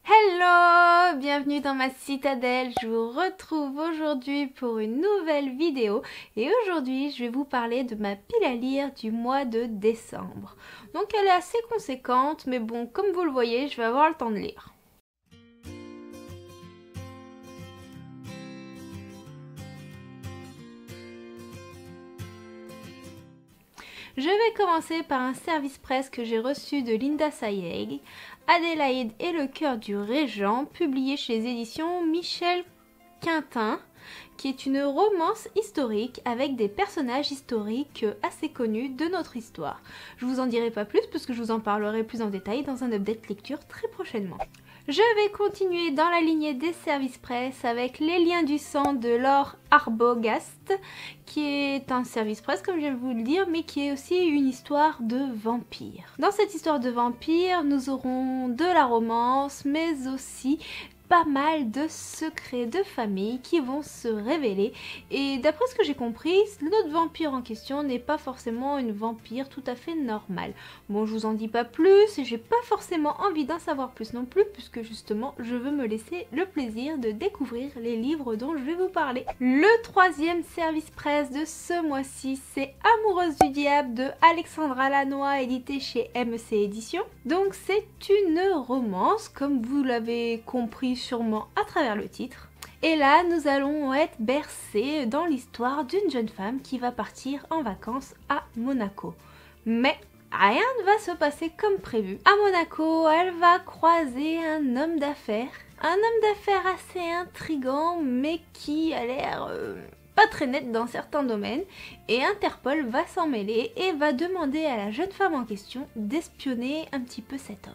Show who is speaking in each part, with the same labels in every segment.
Speaker 1: Hello, bienvenue dans ma citadelle, je vous retrouve aujourd'hui pour une nouvelle vidéo et aujourd'hui je vais vous parler de ma pile à lire du mois de décembre. Donc elle est assez conséquente mais bon, comme vous le voyez, je vais avoir le temps de lire. Je vais commencer par un service presse que j'ai reçu de Linda Sayegh, Adélaïde et le cœur du régent, publié chez les éditions Michel Quintin, qui est une romance historique avec des personnages historiques assez connus de notre histoire. Je vous en dirai pas plus puisque je vous en parlerai plus en détail dans un update lecture très prochainement. Je vais continuer dans la lignée des services presse avec Les Liens du sang de Laure Arbogast, qui est un service presse comme je viens de vous le dire, mais qui est aussi une histoire de vampire. Dans cette histoire de vampire, nous aurons de la romance, mais aussi pas mal de secrets de famille qui vont se révéler et d'après ce que j'ai compris, notre vampire en question n'est pas forcément une vampire tout à fait normale. Bon, je vous en dis pas plus et j'ai pas forcément envie d'en savoir plus non plus puisque justement je veux me laisser le plaisir de découvrir les livres dont je vais vous parler. Le troisième service presse de ce mois-ci, c'est Amoureuse du diable de Alexandra Lannoy, édité chez MEC Éditions. Donc c'est une romance comme vous l'avez compris sûrement à travers le titre. Et là, nous allons être bercés dans l'histoire d'une jeune femme qui va partir en vacances à Monaco. Mais rien ne va se passer comme prévu. À Monaco, elle va croiser un homme d'affaires. Un homme d'affaires assez intrigant, mais qui a l'air pas très net dans certains domaines. Et Interpol va s'en mêler et va demander à la jeune femme en question d'espionner un petit peu cet homme.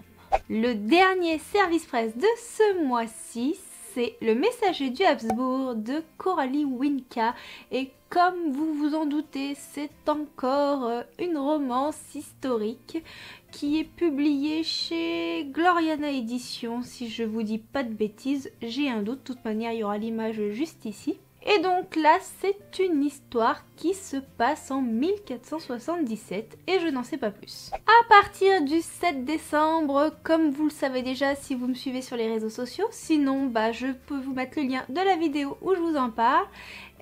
Speaker 1: Le dernier service presse de ce mois-ci, c'est Le Messager du Habsbourg de Coralie Winka. Et comme vous vous en doutez, c'est encore une romance historique qui est publiée chez Gloriana Éditions. Si je vous dis pas de bêtises, j'ai un doute. De toute manière, il y aura l'image juste ici. Et donc là, c'est une histoire qui se passe en 1477 et je n'en sais pas plus. À partir du 7 décembre, comme vous le savez déjà si vous me suivez sur les réseaux sociaux, sinon je peux vous mettre le lien de la vidéo où je vous en parle.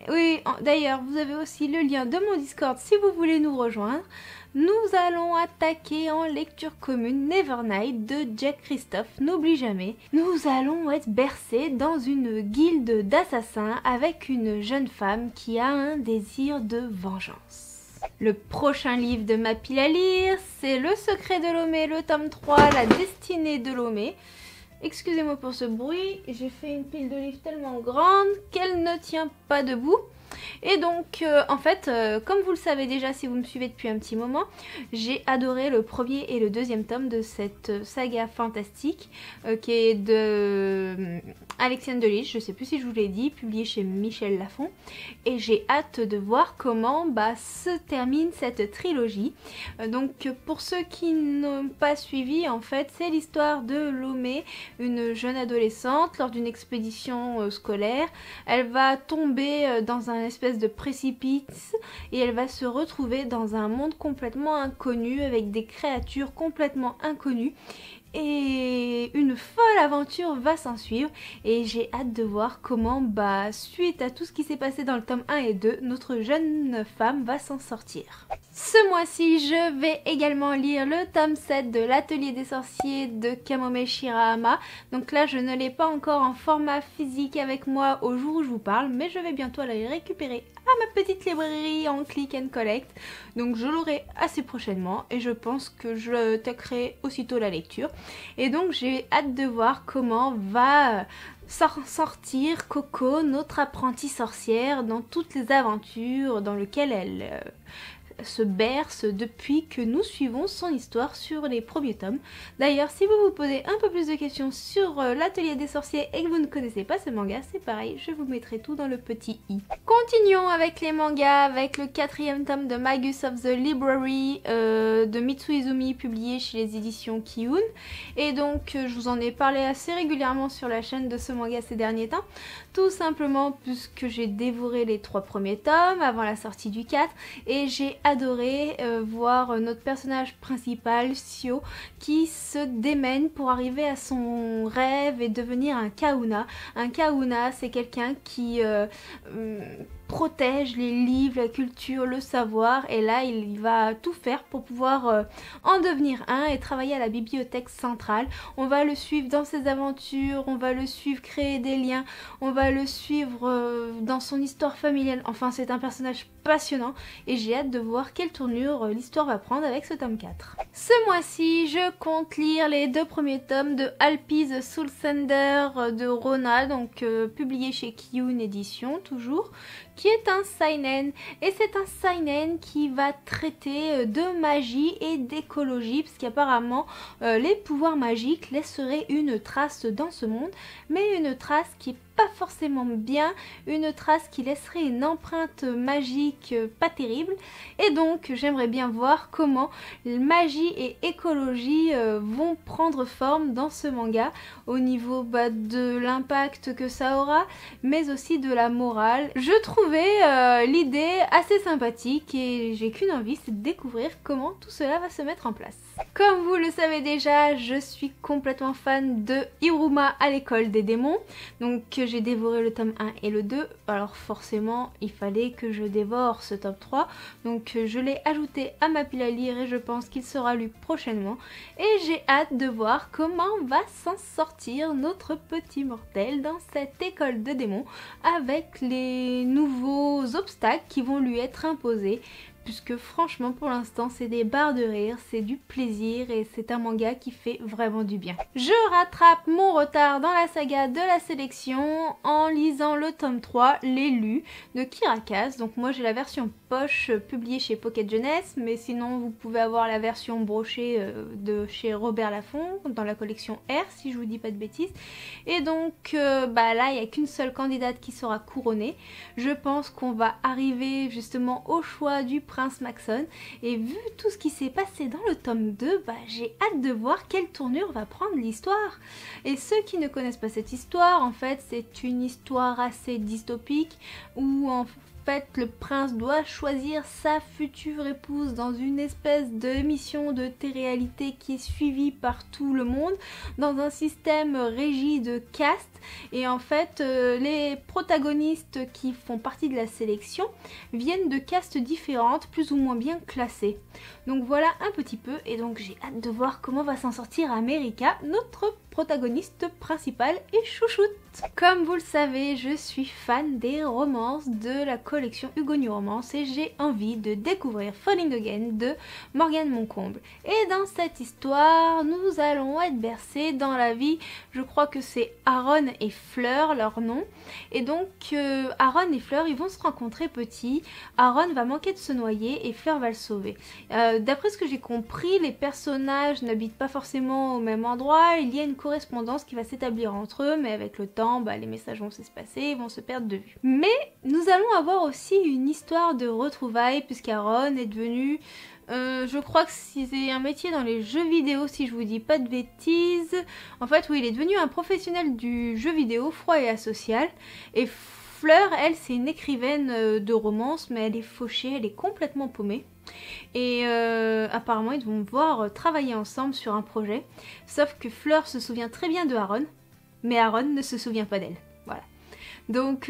Speaker 1: Oui, d'ailleurs, vous avez aussi le lien de mon Discord si vous voulez nous rejoindre. Nous allons attaquer en lecture commune Nevernight de Jack Christophe, n'oublie jamais. Nous allons être bercés dans une guilde d'assassins avec une jeune femme qui a un désir de vengeance. Le prochain livre de ma pile à lire, c'est Le Secret de Lomé, le tome 3, La destinée de Lomé. Excusez-moi pour ce bruit, j'ai fait une pile de livres tellement grande qu'elle ne tient pas debout. Et donc en fait, comme vous le savez déjà si vous me suivez depuis un petit moment, j'ai adoré le premier et le deuxième tome de cette saga fantastique qui est de Alexiane Deliche, je sais plus si je vous l'ai dit, publié chez Michel Lafon. Et j'ai hâte de voir comment se termine cette trilogie. Donc pour ceux qui n'ont pas suivi, en fait c'est l'histoire de Lomé, une jeune adolescente lors d'une expédition scolaire. Elle va tomber dans un espèce de précipice et elle va se retrouver dans un monde complètement inconnu avec des créatures complètement inconnues et une folle aventure va s'en suivre et j'ai hâte de voir comment suite à tout ce qui s'est passé dans le tome 1 et 2, notre jeune femme va s'en sortir. Ce mois-ci, je vais également lire le tome 7 de l'Atelier des sorciers de Kamome Shirahama. Donc là, je ne l'ai pas encore en format physique avec moi au jour où je vous parle, mais je vais bientôt aller récupérer à ma petite librairie en click and collect. Donc je l'aurai assez prochainement et je pense que je taclerai aussitôt la lecture. Et donc j'ai hâte de voir comment va sortir Coco, notre apprentie sorcière, dans toutes les aventures dans lesquelles elle se berce depuis que nous suivons son histoire sur les premiers tomes. D'ailleurs, si vous vous posez un peu plus de questions sur l'Atelier des sorciers et que vous ne connaissez pas ce manga, c'est pareil, je vous mettrai tout dans le petit i. Continuons avec les mangas, avec le 4e tome de Magus of the Library de Mitsuizumi, publié chez les éditions Kiun. Et donc, je vous en ai parlé assez régulièrement sur la chaîne de ce manga ces derniers temps, tout simplement puisque j'ai dévoré les 3 premiers tomes avant la sortie du 4 et j'ai adoré voir notre personnage principal, Sio, qui se démène pour arriver à son rêve et devenir un Kahuna. Un Kahuna, c'est quelqu'un qui protège les livres, la culture, le savoir, et là il va tout faire pour pouvoir en devenir un et travailler à la bibliothèque centrale. On va le suivre dans ses aventures, on va le suivre créer des liens, on va le suivre dans son histoire familiale. Enfin, c'est un personnage passionnant et j'ai hâte de voir quelle tournure l'histoire va prendre avec ce tome 4. Ce mois-ci, je compte lire les 2 premiers tomes de Alpi's Soul Sender de Rona, donc publié chez Kiyun Édition toujours, qui est un seinen, et c'est un seinen qui va traiter de magie et d'écologie, parce qu'apparemment les pouvoirs magiques laisseraient une trace dans ce monde, mais une trace qui est pas forcément bien, une trace qui laisserait une empreinte magique pas terrible, et donc j'aimerais bien voir comment magie et écologie vont prendre forme dans ce manga, au niveau de l'impact que ça aura, mais aussi de la morale. Je trouvais l'idée assez sympathique et j'ai qu'une envie, c'est de découvrir comment tout cela va se mettre en place. Comme vous le savez déjà, je suis complètement fan de Hiruma à l'école des démons, donc j'ai dévoré le tome 1 et le 2, alors forcément il fallait que je dévore ce tome 3, donc je l'ai ajouté à ma pile à lire et je pense qu'il sera lu prochainement, et j'ai hâte de voir comment va s'en sortir notre petit mortel dans cette école de démons avec les nouveaux obstacles qui vont lui être imposés, puisque franchement pour l'instant c'est des barres de rire, c'est du plaisir et c'est un manga qui fait vraiment du bien. Je rattrape mon retard dans la saga de la sélection en lisant le tome 3, L'élu de Kirakas. Donc moi j'ai la version poche publiée chez Pocket Jeunesse, mais sinon vous pouvez avoir la version brochée de chez Robert Laffont dans la collection R si je vous dis pas de bêtises. Et donc là il n'y a qu'une seule candidate qui sera couronnée. Je pense qu'on va arriver justement au choix du Prince Maxon, et vu tout ce qui s'est passé dans le tome 2, j'ai hâte de voir quelle tournure va prendre l'histoire. Et ceux qui ne connaissent pas cette histoire, en fait c'est une histoire assez dystopique où en fait le prince doit choisir sa future épouse dans une espèce de mission de télé-réalité qui est suivie par tout le monde dans un système régi de caste, et en fait les protagonistes qui font partie de la sélection viennent de castes différentes plus ou moins bien classées. Donc voilà un petit peu, et donc j'ai hâte de voir comment va s'en sortir America, notre protagoniste principal et chouchoute. Comme vous le savez, je suis fan des romances de la collection Hugo New Romance et j'ai envie de découvrir Falling Again de Morgane Moncomble. Et dans cette histoire, nous allons être bercés dans la vie, je crois que c'est Aaron et Fleur leur nom. Et donc Aaron et Fleur, ils vont se rencontrer petits. Aaron va manquer de se noyer et Fleur va le sauver. D'après ce que j'ai compris, les personnages n'habitent pas forcément au même endroit, il y a une correspondance qui va s'établir entre eux, mais avec le temps, les messages vont s'espacer, vont se perdre de vue. Mais nous allons avoir aussi une histoire de retrouvailles, puisqu'Aaron est devenu, je crois que c'est un métier dans les jeux vidéo si je vous dis pas de bêtises. En fait, oui, il est devenu un professionnel du jeu vidéo, froid et asocial, et Fleur, elle, c'est une écrivaine de romance, mais elle est fauchée, elle est complètement paumée. Et apparemment ils vont devoir travailler ensemble sur un projet, sauf que Fleur se souvient très bien de Aaron, mais Aaron ne se souvient pas d'elle. Voilà. Donc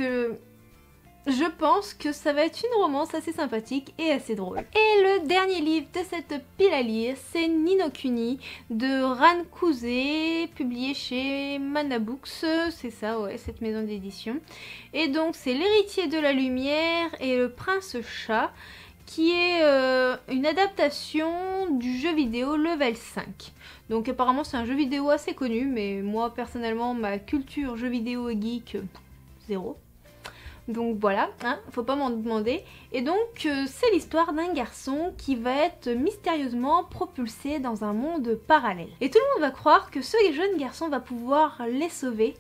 Speaker 1: je pense que ça va être une romance assez sympathique et assez drôle. Et le dernier livre de cette pile à lire, c'est Ni no Kuni de Ran Kuze, publié chez Manabooks, c'est ça, ouais, cette maison d'édition. Et donc c'est L'héritier de la lumière et le prince chat, qui est une adaptation du jeu vidéo Level 5. Donc apparemment c'est un jeu vidéo assez connu, mais moi personnellement ma culture jeu vidéo et geek, zéro. Donc voilà, hein, faut pas m'en demander. Et donc c'est l'histoire d'un garçon qui va être mystérieusement propulsé dans un monde parallèle. Et tout le monde va croire que ce jeune garçon va pouvoir les sauver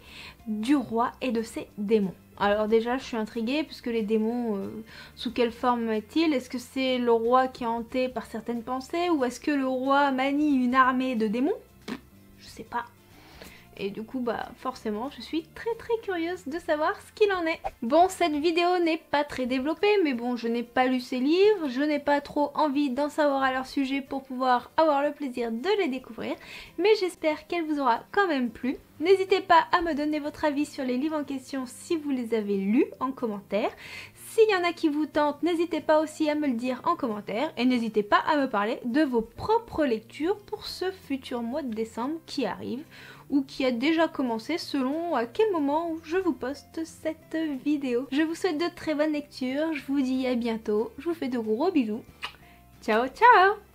Speaker 1: du roi et de ses démons. Alors déjà je suis intriguée puisque les démons, sous quelle forme est-il? Est-ce que c'est le roi qui est hanté par certaines pensées, ou est-ce que le roi manie une armée de démons? Je sais pas. et du coup bah forcément je suis très curieuse de savoir ce qu'il en est. Bon, cette vidéo n'est pas très développée, mais bon, je n'ai pas lu ces livres, je n'ai pas trop envie d'en savoir à leur sujet pour pouvoir avoir le plaisir de les découvrir, mais j'espère qu'elle vous aura quand même plu. N'hésitez pas à me donner votre avis sur les livres en question si vous les avez lus en commentaire. S'il y en a qui vous tentent, n'hésitez pas aussi à me le dire en commentaire et n'hésitez pas à me parler de vos propres lectures pour ce futur mois de décembre qui arrive ou qui a déjà commencé selon à quel moment je vous poste cette vidéo. Je vous souhaite de très bonnes lectures, je vous dis à bientôt, je vous fais de gros bisous. Ciao ciao!